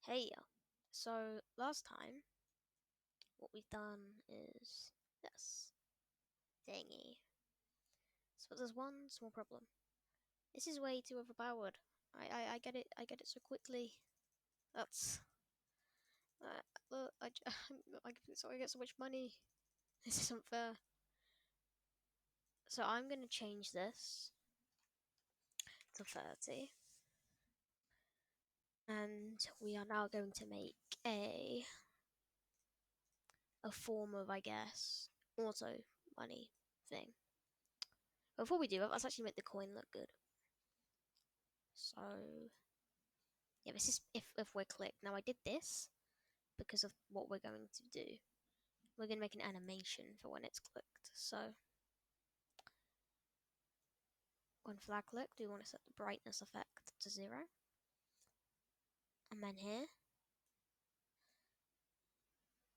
Hey, so last time, what we've done is this thingy. So there's one small problem. This is way too overpowered. I get it. I get it so quickly. That's look. I get so much money. This is unfair. So I'm gonna change this to 30, and we are now going to make a form of, I guess, auto money thing. Before we do it, let's actually make the coin look good. So yeah, this is if we're clicked. Now I did this because of what we're going to do. We're going to make an animation for when it's clicked. So when flag clicked, we want to set the brightness effect to 0. And then here,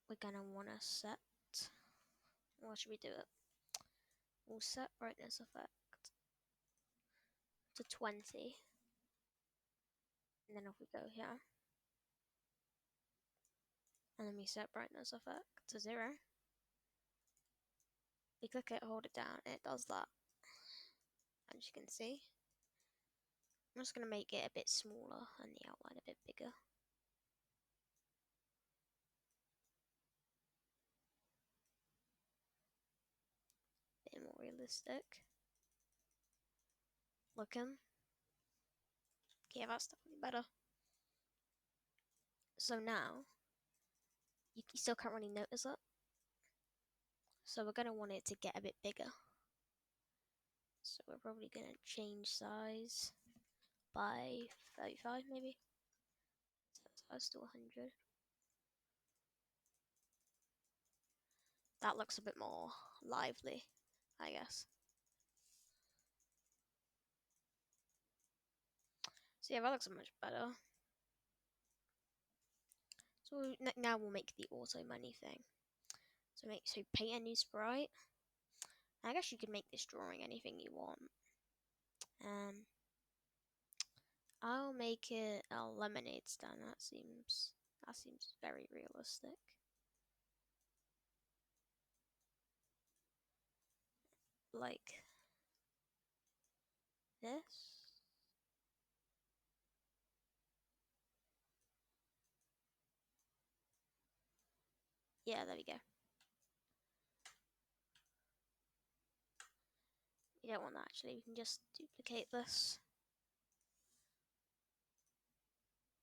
we're going to want to set, what should we do it? We'll set brightness effect to 20. And then if we go here, and then we set brightness effect to 0, we click it, hold it down, and it does that. As you can see, I'm just going to make it a bit smaller and the outline a bit bigger. Bit more realistic looking. Okay, that's definitely better. So now, you still can't really notice it. So we're going to want it to get a bit bigger. So we're probably going to change size by 35 maybe. Set size to 100. That looks a bit more lively, I guess. So yeah, that looks much better. So now we'll make the auto money thing. So paint a new sprite. I guess you could make this drawing anything you want. I'll make it a lemonade stand. That seems very realistic. Like this. Yeah, there we go. You don't want that actually. We can just duplicate this.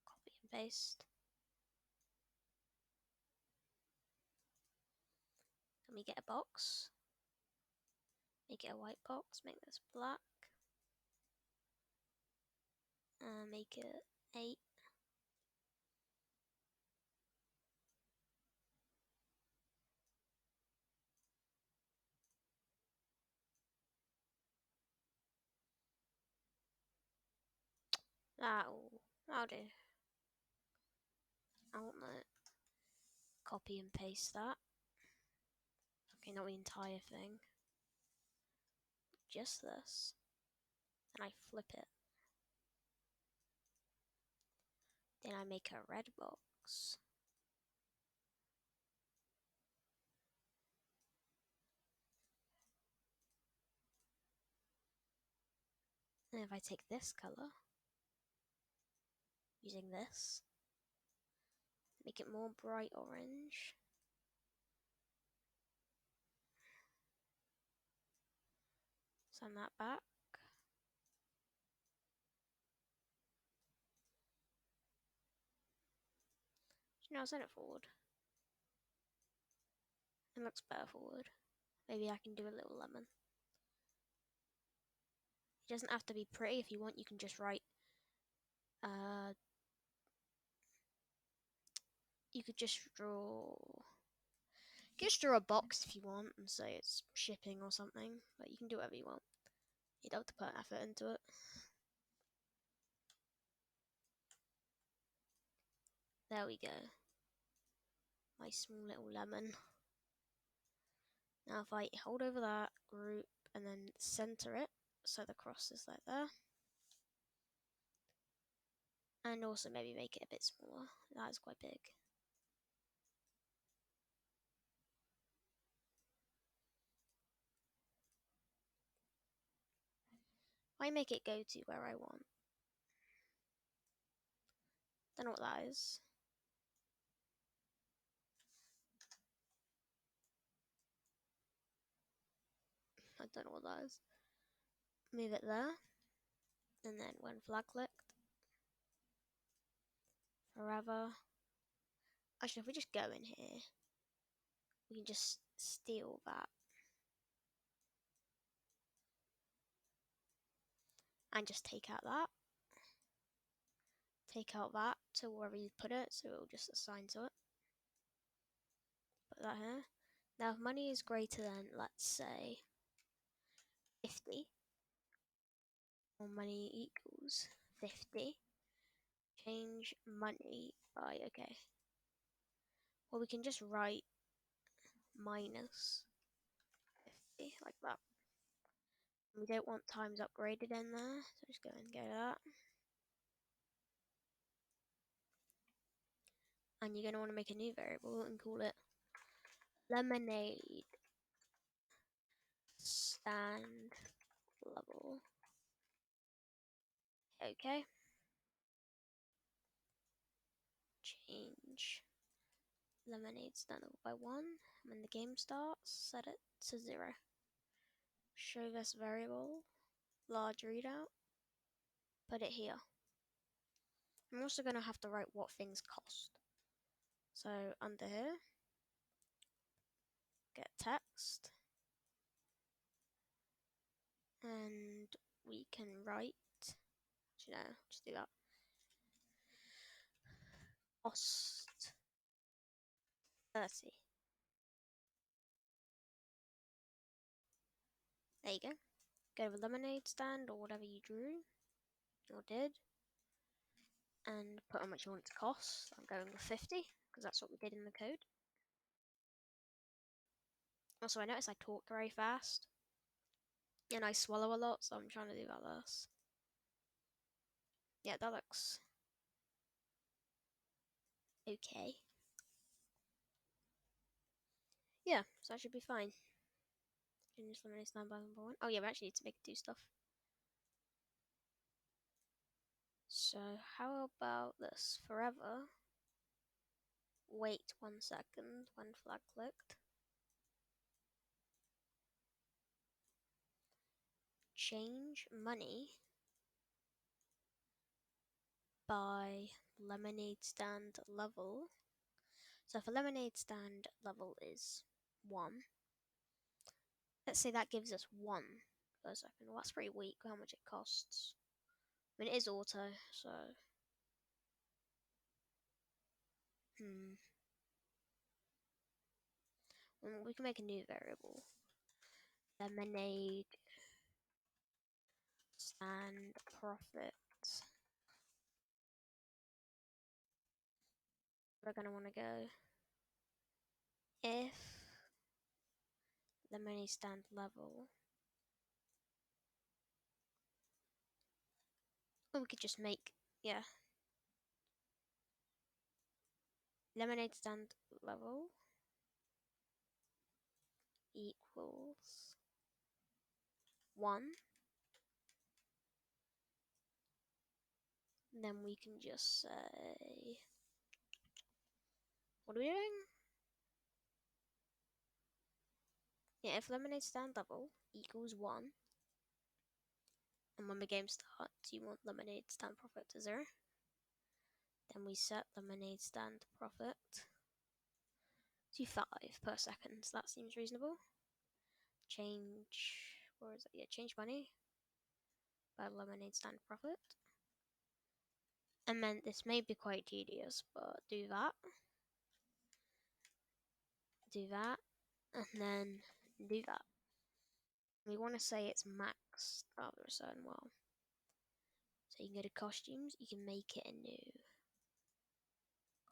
Copy and paste. Can we get a box? Make it a white box. Make this black. Make it 8. That'll do. I want to copy and paste that. Okay, not the entire thing. Just this. And I flip it. Then I make a red box. And if I take this color, using this, make it more bright orange. Send that back. Now send it forward. It looks better forward. Maybe I can do a little lemon. It doesn't have to be pretty. If you want, you can just write. You could just draw. Just draw a box if you want and say it's shipping or something. But you can do whatever you want. You don't have to put effort into it. There we go. My small little lemon. Now if I hold over that group and then center it so the cross is like there. And also maybe make it a bit smaller. That is quite big. I make it go to where I want. Don't know what that is. I don't know what that is. Move it there. And then when flag clicked, forever. Actually, if we just go in here, we can just steal that. And just take out that. Take out that to wherever you put it, so it'll just assign to it. Put that here. Now, if money is greater than, let's say, 50, or money equals 50, change money by, okay. Well, we can just write minus 50, like that. We don't want times upgraded in there, so just go and get that. And you're going to want to make a new variable and call it lemonade stand level. Okay. Change lemonade stand level by 1. When the game starts, set it to 0. Show this variable, large readout, put it here. I'm also going to have to write what things cost. So under here, get text, and we can write, actually no, just do that, cost 30. There you go. Go with lemonade stand or whatever you drew or did, and put how much you want it to cost. I'm going with 50 because that's what we did in the code. Also, I notice I talk very fast and I swallow a lot, so I'm trying to do that less. Yeah, that looks okay. Yeah, so that should be fine. Change lemonade stand by number 1. Oh yeah, we actually need to make it do stuff. So how about this? Forever. Wait 1 second when flag clicked. Change money by lemonade stand level. So if a lemonade stand level is 1, let's say that gives us 1 per second. Well, that's pretty weak, how much it costs. I mean, it is auto, so... we can make a new variable. Lemonade stand profit. We're going to want to go if lemonade stand level. Or we could just make, yeah, lemonade stand level equals 1. Then we can just say, what are we doing? Yeah, if lemonade stand level equals 1, and when the game starts, you want lemonade stand profit to 0, then we set lemonade stand profit to 5 per second. So that seems reasonable. Change, where is it? Yeah, change money by lemonade stand profit. And then this may be quite tedious, but do that, and then do that. We want to say it's maxed after a certain while. So you can go to costumes, you can make it a new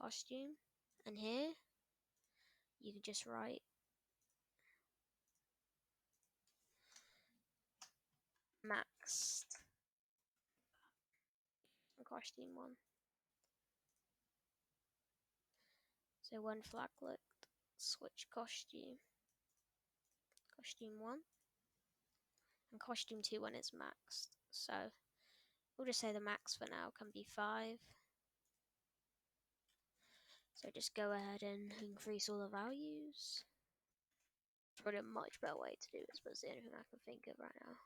costume, and here you can just write maxed costume 1. So when flag clicked, switch costume, costume 1, and costume 2 when it's maxed. So we'll just say the max for now can be 5. So just go ahead and increase all the values. Probably a much better way to do this, but it's the only thing I can think of right now.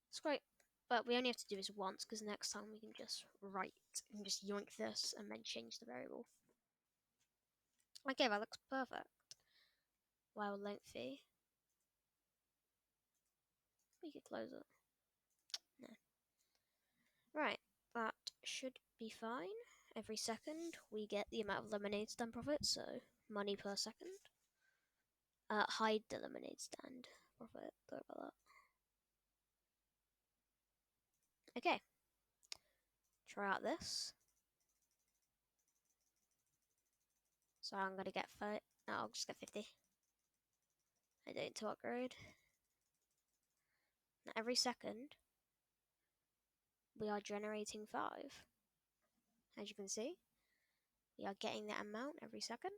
It's great, but we only have to do this once because next time we can just write and just yoink this and then change the variable. Okay, that looks perfect. While lengthy. We could close it. No. Right, that should be fine. Every second we get the amount of lemonade stand profit, so money per second. Hide the lemonade stand profit. Sorry about that. Okay. Try out this. So I'm gonna get 30. No, I'll just get 50. I don't need to upgrade. Now every second we are generating 5. As you can see, we are getting that amount every second.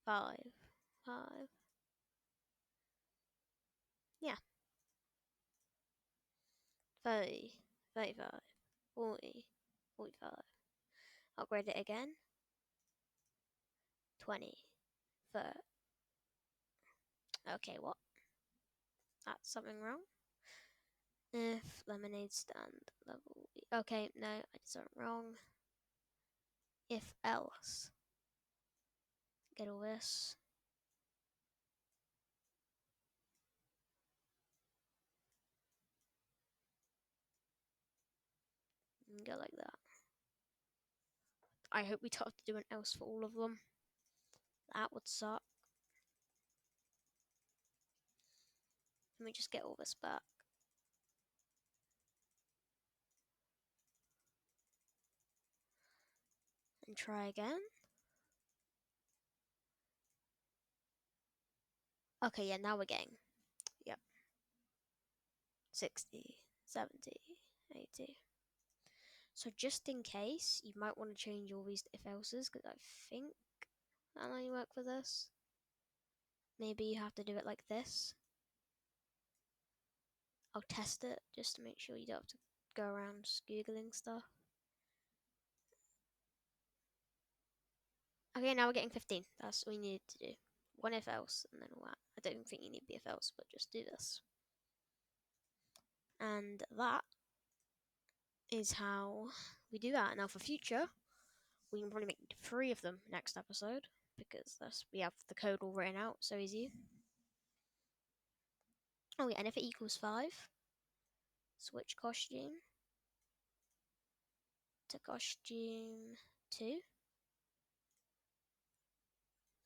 5. 5. Yeah. 30. 35. 40. 45. Upgrade it again. 20. 30. Okay, what? That's something wrong. If lemonade stand level. Okay, no, I did something wrong. If else. Get all this. And go like that. I hope we don't have to do an else for all of them. That would suck. Let me just get all this back. And try again. Okay, yeah, now we're getting. Yep. 60, 70, 80. So just in case, you might want to change all these if else's, because I think that might work for this. Maybe you have to do it like this. I'll test it just to make sure you don't have to go around just Googling stuff. Okay, now we're getting 15. That's what we needed to do. One if else, and then all that. I don't think you need the if else, but just do this. And that is how we do that. Now for future, we can probably make 3 of them next episode, because we have the code all written out, so easy. Oh yeah, and if it equals 5, switch costume to costume 2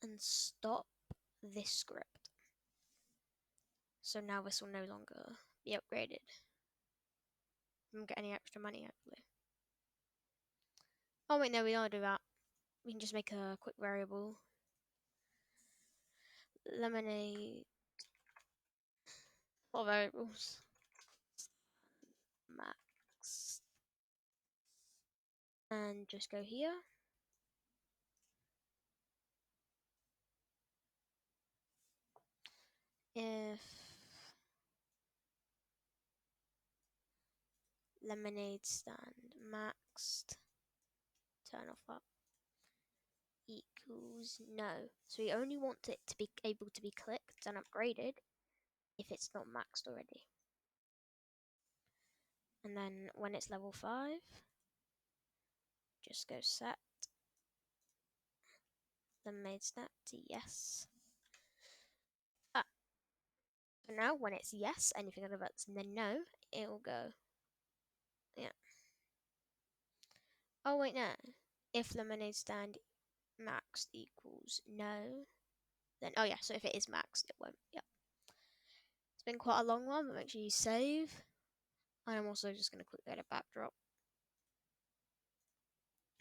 and stop this script. So now this will no longer be upgraded. We won't get any extra money, hopefully. Oh wait, no, we don't do that. We can just make a quick variable. Lemonade. What variables? Max. And just go here. If lemonade stand maxed, turn off that, equals no. So we only want it to be able to be clicked and upgraded if it's not maxed already. And then when it's level 5, just go set lemonade stand to yes. So now when it's yes, anything other than no, it will go. Yeah. Oh wait, no. If lemonade stand maxed equals no, then oh yeah. So if it is maxed, it won't. Yep. It's been quite a long one, but make sure you save. I'm also just going to quickly add a backdrop.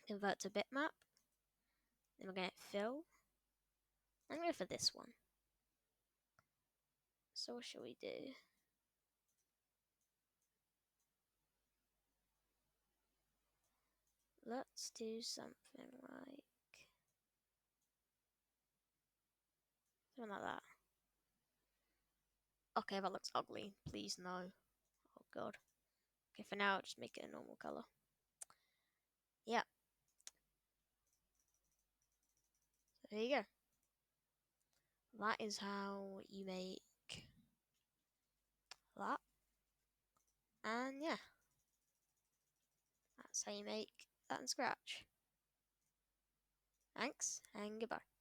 Convert to bitmap. Then we're going to fill. I'm going to go for this one. So what shall we do? let's do something like that. Okay, that looks ugly. Please no. Oh god. Okay, for now, just make it a normal color. Yeah. So there you go. That is how you make that. And yeah, that's how you make that in Scratch. Thanks, and goodbye.